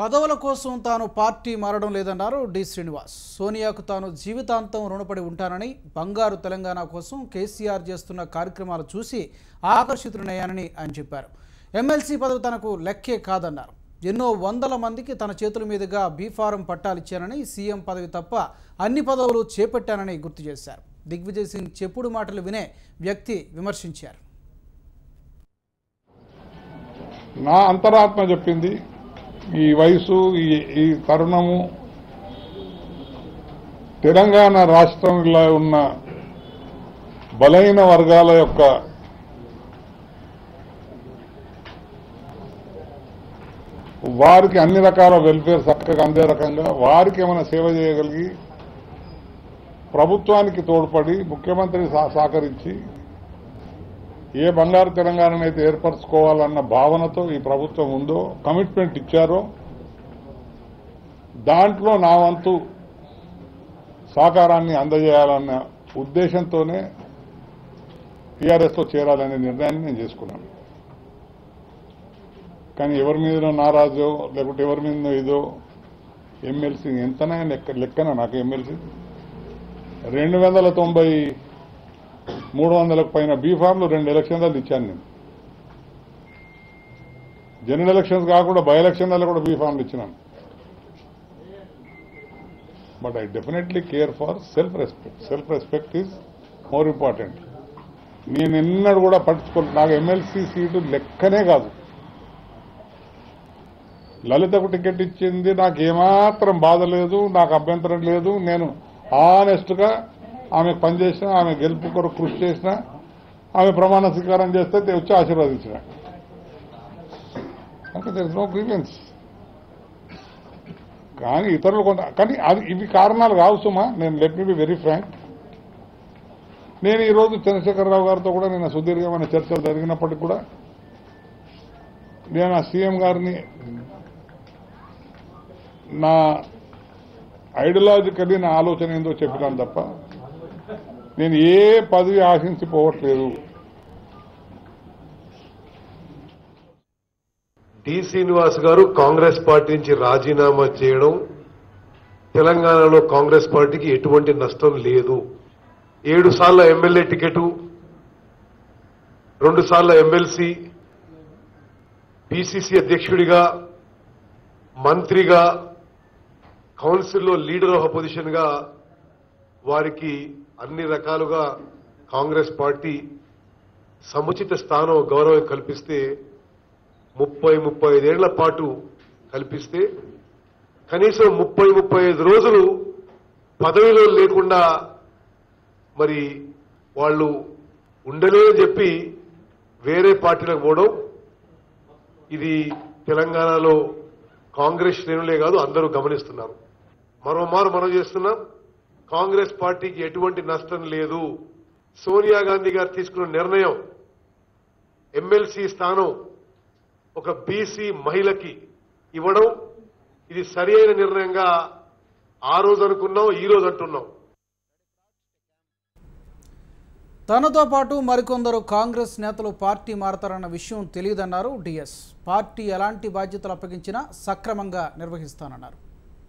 పదవుల కోసం తాను పార్టీ మారడం లేదన్నారు డి శ్రీనివాస్. సోనియాకు తాను జీవితాంతం రుణపడి ఉంటానని, బంగారు తెలంగాణ కోసం కేసీఆర్ చేస్తున్న కార్యక్రమాలు చూసి ఆకర్షితుడయ్యానని ఆయన చెప్పారు. ఎమ్మెల్సీ పదవి తనకు లెక్కే కాదన్నారు. ఎన్నో వందల మందికి తన చేతుల మీదుగా బీఫారం పట్టాలిచ్చానని, సీఎం పదవి తప్ప అన్ని పదవులు చేపట్టానని గుర్తు చేశారు. దిగ్విజయ్ సింగ్ చెప్పుడు మాటలు వినే వ్యక్తి విమర్శించారు. నా అంతరాత్మ చెప్పింది, ఈ వయసు ఈ తరుణము తెలంగాణ రాష్ట్రంలో ఉన్న బలహీన వర్గాల యొక్క వారికి అన్ని రకాల వెల్ఫేర్ చక్కగా అందే రకంగా వారికి ఏమైనా సేవ చేయగలిగి ప్రభుత్వానికి తోడ్పడి ముఖ్యమంత్రి సహకరించి ఏ బంగారు తెలంగాణను అయితే ఏర్పరచుకోవాలన్న భావనతో ఈ ప్రభుత్వం ఉందో, కమిట్మెంట్ ఇచ్చారో, దాంట్లో నా వంతు సహకారాన్ని అందజేయాలన్న ఉద్దేశంతోనే టీఆర్ఎస్లో చేరాలనే నిర్ణయాన్ని నేను చేసుకున్నాను. కానీ ఎవరి మీదనో నారాజో లేకుంటే ఎవరి మీదనో ఏదో ఎమ్మెల్సీ ఎంతనా లెక్కన నాకు ఎమ్మెల్సీ 290 300లకు పైన బీఫామ్లు 2 ఎలక్షన్లలో ఇచ్చాను నేను. జనరల్ ఎలక్షన్స్ కాకుండా బై ఎలక్షన్లలో కూడా బీఫామ్లు ఇచ్చినాను. But I definitely care for self respect. Self respect is more important. నేను ఎన్నడూ కూడా పట్టించుకోలేదు. నాకు ఎమ్మెల్సీ సీటు లెక్కనే కాదు. లలితకు టికెట్ ఇచ్చింది నాకు ఏమాత్రం బాధ లేదు, నాకు అభ్యంతరం లేదు. నేను ఆనెస్ట్గా ఆమె పనిచేసిన, ఆమె గెలుపు కొరకు కృషి చేసిన, ఆమె ప్రమాణ స్వీకారం చేస్తే వచ్చి ఆశీర్వదించిన. అంటే దర్ ఇస్ నో గ్రీవెన్స్. కానీ ఇతరులు కొంత, కానీ ఇవి కారణాలు కావు సుమా. నేను let me be very Frank. నేను ఈరోజు చంద్రశేఖరరావు గారితో కూడా నేను సుదీర్ఘమైన చర్చలు జరిగినప్పటికీ కూడా నేను ఆ సీఎం గారిని నా ఐడియాలజికల్లీ నా ఆలోచన ఏందో చెప్పినాను తప్ప నేను ఏ పదవి ఆశించిపోవట్లేదు. డి శ్రీనివాస్ గారు కాంగ్రెస్ పార్టీ నుంచి రాజీనామా చేయడం తెలంగాణలో కాంగ్రెస్ పార్టీకి ఎటువంటి నష్టం లేదు. 7 సార్ల ఎమ్మెల్యే టికెటు, 2 సార్ల ఎమ్మెల్సీ, పిసిసి అధ్యక్షుడిగా, మంత్రిగా, కౌన్సిల్లో లీడర్ ఆఫ్ అపోజిషన్ గా వారికి అన్ని రకాలుగా కాంగ్రెస్ పార్టీ సముచిత స్థానం, గౌరవం కల్పిస్తే 30-35 ఏళ్ల పాటు కల్పిస్తే కనీసం 30-35 రోజులు పదవిలో లేకుండా మరి వాళ్ళు ఉండలేదని చెప్పి వేరే పార్టీలకు పోవడం, ఇది తెలంగాణలో కాంగ్రెస్ శ్రేణులే కాదు అందరూ గమనిస్తున్నారు. మరోమారు మనం చేస్తున్నాం, కాంగ్రెస్ పార్టీకి ఎటువంటి నష్టం లేదు. సోనియా గాంధీ గారు తీసుకున్న నిర్ణయం ఎమ్మెల్సీ స్థానం ఒక బీసీ మహిళకి ఇవ్వడం, ఇది సరి అయిన నిర్ణయంగా ఆ రోజు అనుకున్నాం, ఈ రోజు అంటున్నాం. తనతో పాటు మరికొందరు కాంగ్రెస్ నేతలు పార్టీ మారతారన్న విషయం తెలియదన్నారు డిఎస్. పార్టీ ఎలాంటి బాధ్యతలు అప్పగించినా సక్రమంగా నిర్వహిస్తానన్నారు.